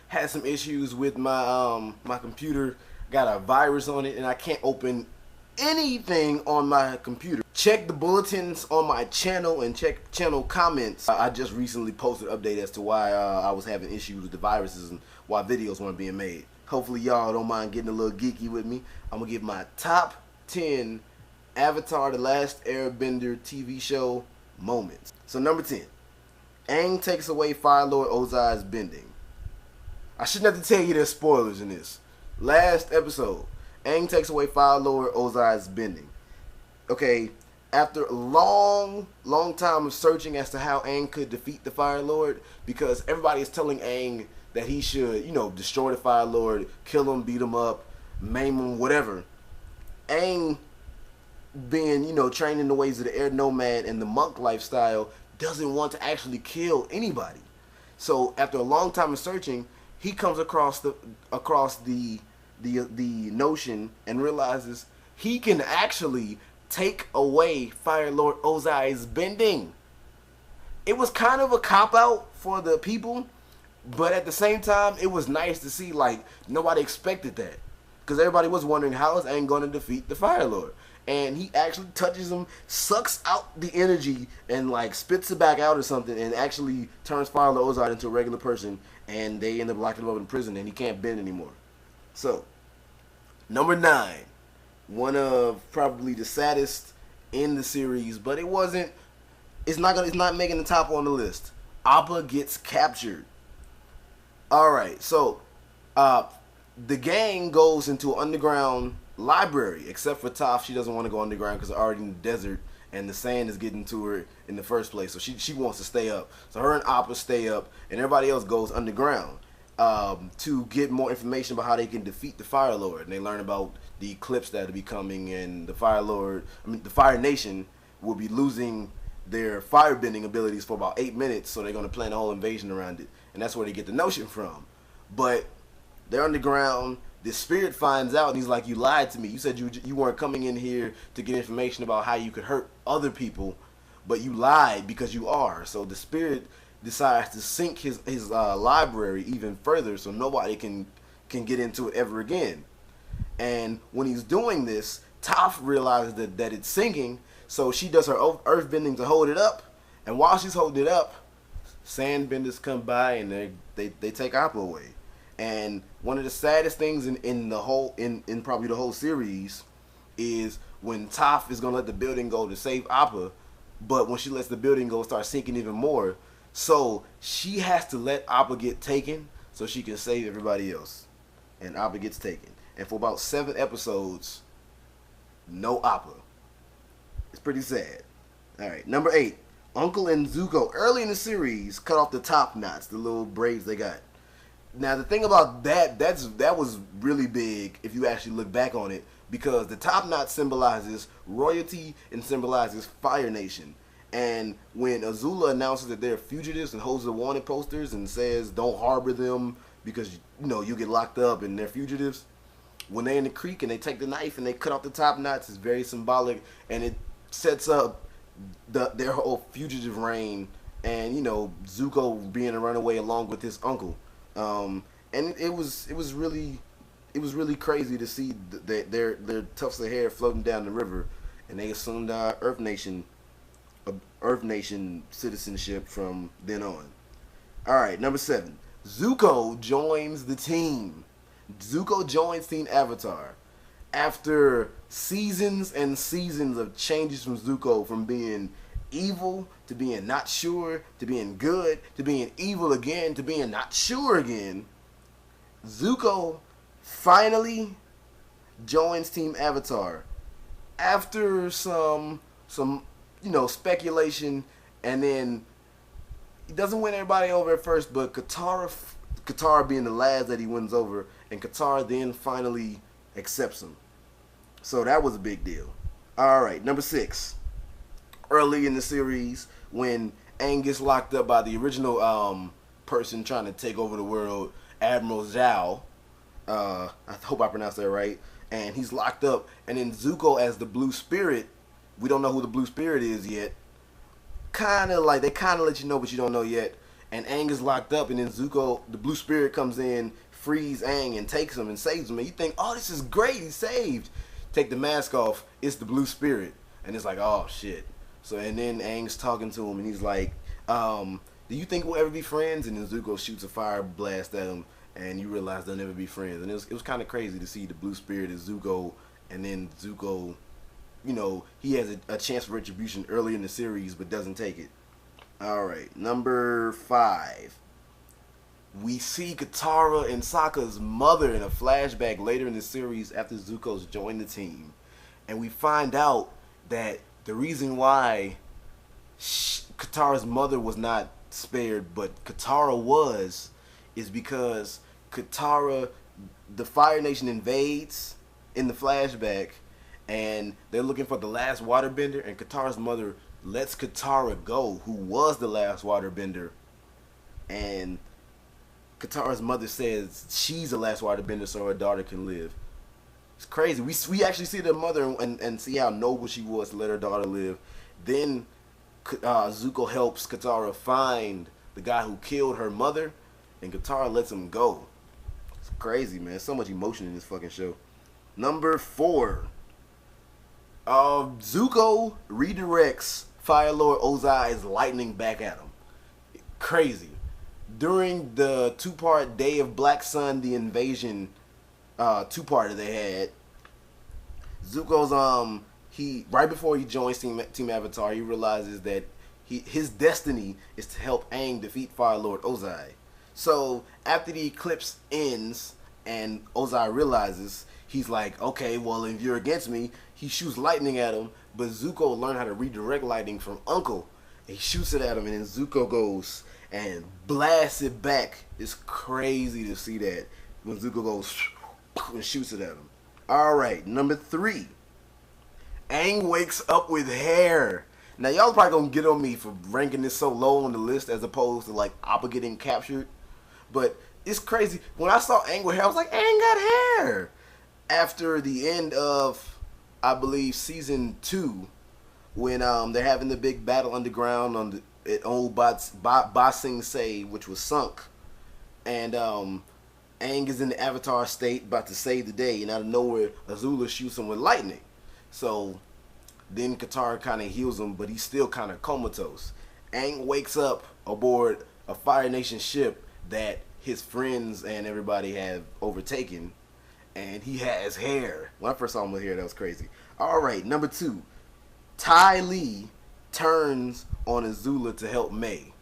Had some issues with my computer. Got a virus on it, and I can't open anything on my computer. Check the bulletins on my channel and check channel comments. I just recently posted an update as to why I was having issues with the viruses and why videos weren't being made. Hopefully y'all don't mind getting a little geeky with me. I'm gonna give my top 10 Avatar: The Last Airbender TV show moments. So number 10, Aang takes away Firelord Ozai's bending. I shouldn't have to tell you there's spoilers in this. Last episode, Aang takes away Firelord Ozai's bending. Okay, after a long time of searching as to how Aang could defeat the Fire Lord, because everybody is telling Aang that he should, destroy the Fire Lord, kill him, beat him up, maim him, whatever. Aang, being, trained in the ways of the air nomad and the monk lifestyle, doesn't want to actually kill anybody. So after a long time of searching, he comes across the notion and realizes he can actually take away Firelord Ozai's bending. It was kind of a cop-out for the people, but at the same time, it was nice to see, like, nobody expected that. Because everybody was wondering, how is Aang going to defeat the Firelord? And he actually touches him, sucks out the energy, and, like, spits it back out or something, and actually turns Firelord Ozai into a regular person, and they end up locking him up in prison, and he can't bend anymore. So, number 9. One of probably the saddest in the series, but it's not making the top on the list. Appa gets captured. Alright, so the gang goes into an underground library, except for Toph. She doesn't want to go underground because they're already in the desert and the sand is getting to her in the first place, so she wants to stay up. So her and Appa stay up, and everybody else goes underground to get more information about how they can defeat the Fire Lord. And they learn about the eclipse that will be coming, and the the Fire Nation will be losing their firebending abilities for about 8 minutes, so they're going to plan a whole invasion around it. And that's where they get the notion from. But they're underground. The spirit finds out, and he's like, you lied to me. You said you weren't coming in here to get information about how you could hurt other people, but you lied because you are. So the spirit decides to sink his library even further so nobody can get into it ever again. And when he's doing this, Toph realizes that it's sinking, so she does her earth bending to hold it up. And while she's holding it up, sandbenders come by and they take Appa away. And one of the saddest things in probably the whole series is when Toph is gonna let the building go to save Appa, but when she lets the building go, it starts sinking even more. So she has to let Appa get taken so she can save everybody else. And Appa gets taken. And for about 7 episodes, no Appa. It's pretty sad. Alright, number 8. Uncle and Zuko, early in the series, cut off the top knots, the little braids they got. Now, the thing about that was really big if you actually look back on it, because the top knot symbolizes royalty and symbolizes Fire Nation. And when Azula announces that they're fugitives and holds the wanted posters and says, don't harbor them because, you get locked up and they're fugitives, when they're in the creek and they take the knife and they cut off the top knots, it's very symbolic, and it sets up their whole fugitive reign, and Zuko being a runaway along with his uncle, and it was really crazy to see their tufts of hair floating down the river, and they assumed Earth Nation citizenship from then on. All right, number 7, Zuko joins the team. Zuko joins Team Avatar after seasons and seasons of changes from Zuko, from being evil to being not sure to being good to being evil again to being not sure again. Zuko finally joins Team Avatar after some speculation, and then he doesn't win everybody over at first, but Katara being the last that he wins over, and Katara then finally accepts him. So that was a big deal. Alright, number 6. Early in the series, when Aang gets locked up by the original person trying to take over the world, Admiral Zhao, I hope I pronounced that right, and he's locked up, and then Zuko as the Blue Spirit, we don't know who the Blue Spirit is yet, they kind of let you know, but you don't know yet, and Aang is locked up, and then Zuko, the Blue Spirit, comes in, frees Aang, and takes him and saves him. And you think, oh, this is great, he's saved. Take the mask off, it's the Blue Spirit, and it's like, oh shit. So and then Aang's talking to him, and he's like, do you think we'll ever be friends? And then Zuko shoots a fire blast at him, and you realize they'll never be friends. And it was kind of crazy to see the Blue Spirit as Zuko, and then Zuko, you know, he has a chance for retribution early in the series, but doesn't take it. Alright, number 5. We see Katara and Sokka's mother in a flashback later in the series after Zuko's joined the team. And we find out that the reason why Katara's mother was not spared, but Katara was, is because Katara, the Fire Nation invades in the flashback, and they're looking for the last waterbender, and Katara's mother lets Katara go, who was the last waterbender, and Katara's mother says she's the last waterbender so her daughter can live. It's crazy. We actually see the mother and see how noble she was to let her daughter live. Then Zuko helps Katara find the guy who killed her mother, and Katara lets him go. It's crazy, man. So much emotion in this fucking show. Number 4. Zuko redirects Firelord Ozai's lightning back at him. Crazy. During the 2-part Day of Black Sun, the invasion 2-parter they had, Zuko's he right before he joins Team Avatar, he realizes that his destiny is to help Aang defeat Firelord Ozai. So after the eclipse ends and Ozai realizes, he's like, okay, well, if you're against me, he shoots lightning at him, but Zuko learned how to redirect lightning from Uncle. And he shoots it at him, and then Zuko goes and blasts it back. It's crazy to see that when Zuko goes and shoots it at him. Alright, number 3. Aang wakes up with hair. Now, y'all probably gonna get on me for ranking this so low on the list as opposed to, like, Appa getting captured. But it's crazy. When I saw Aang with hair, I was like, Aang got hair! After the end of, I believe, season 2, when they're having the big battle underground on the old Ba Sing Se, which was sunk, and Aang is in the Avatar state about to save the day, and out of nowhere Azula shoots him with lightning. So then Katara kind of heals him, but he's still kind of comatose. Aang wakes up aboard a Fire Nation ship that his friends and everybody have overtaken, and he has hair. When I first saw him with hair, that was crazy. Alright, number 2. Ty Lee turns on Azula to help Mai.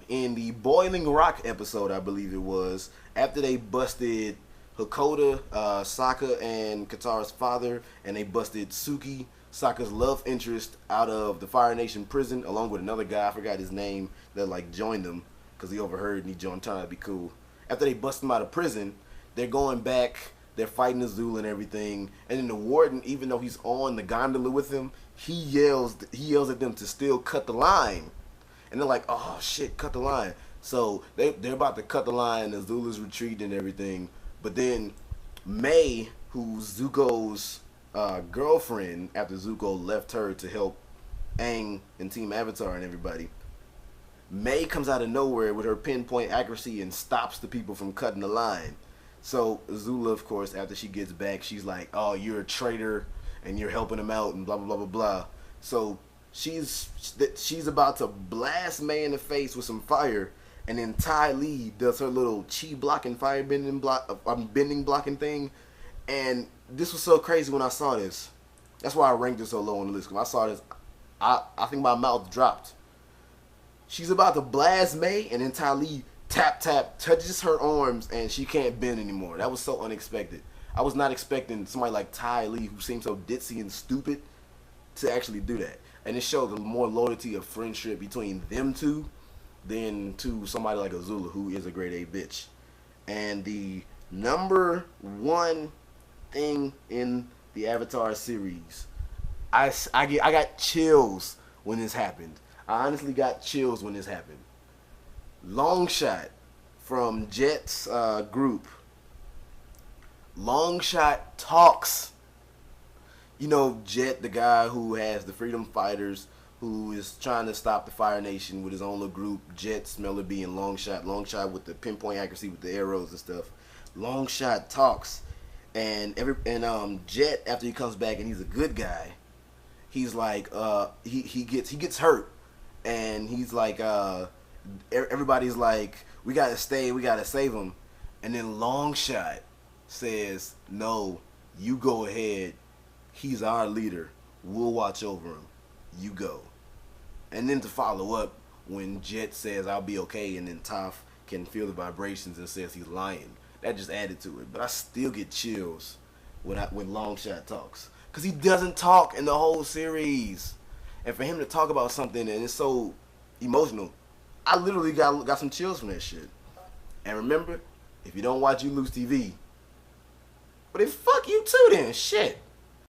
In the Boiling Rock episode, I believe it was, after they busted Hakoda, Sokka, and Katara's father, and they busted Suki, Sokka's love interest, out of the Fire Nation prison, along with another guy, I forgot his name, that like joined them, because he overheard and he joined, trying to be cool. After they bust him out of prison, they're going back, they're fighting Azula and everything, and then the warden, even though he's on the gondola with him, he yells at them to still cut the line. And they're like, oh shit, cut the line. So they're about to cut the line, Azula's retreating and everything. But then Mai, who's Zuko's girlfriend, after Zuko left her to help Aang and Team Avatar and everybody, Mai comes out of nowhere with her pinpoint accuracy and stops the people from cutting the line. So Azula, of course, after she gets back, she's like, oh, you're a traitor and you're helping him out and blah, blah, blah, blah, blah. So she's about to blast Mai in the face with some fire, and then Ty Lee does her little chi blocking, fire bending bending blocking thing. And this was so crazy when I saw this. That's why I ranked it so low on the list. When I saw this, I think my mouth dropped. She's about to blast Mai, and then Ty Lee tap touches her arms, and she can't bend anymore. That was so unexpected. I was not expecting somebody like Ty Lee, who seems so ditzy and stupid, to actually do that. And it showed the more loyalty of friendship between them two than to somebody like Azula, who is a grade A bitch. And the number 1 thing in the Avatar series, I got chills when this happened. I honestly got chills when this happened. Longshot from Jet's group. Longshot talks. You know, Jet, the guy who has the freedom fighters, who is trying to stop the Fire Nation with his own little group. Jet, Smeller B, and Longshot. Longshot with the pinpoint accuracy with the arrows and stuff. Longshot talks, and Jet, after he comes back and he's a good guy, he's like he gets hurt, and he's like everybody's like, we gotta stay, we gotta save him, and then Longshot says, no, you go ahead, he's our leader, we'll watch over him, you go. And then to follow up, when Jet says I'll be okay, and then Toph can feel the vibrations and says he's lying, that just added to it. But I still get chills when Longshot talks, because he doesn't talk in the whole series, and for him to talk about something and it's so emotional, I literally got some chills from that shit. And remember, if you don't watch, you lose TV. But then fuck you too then, shit.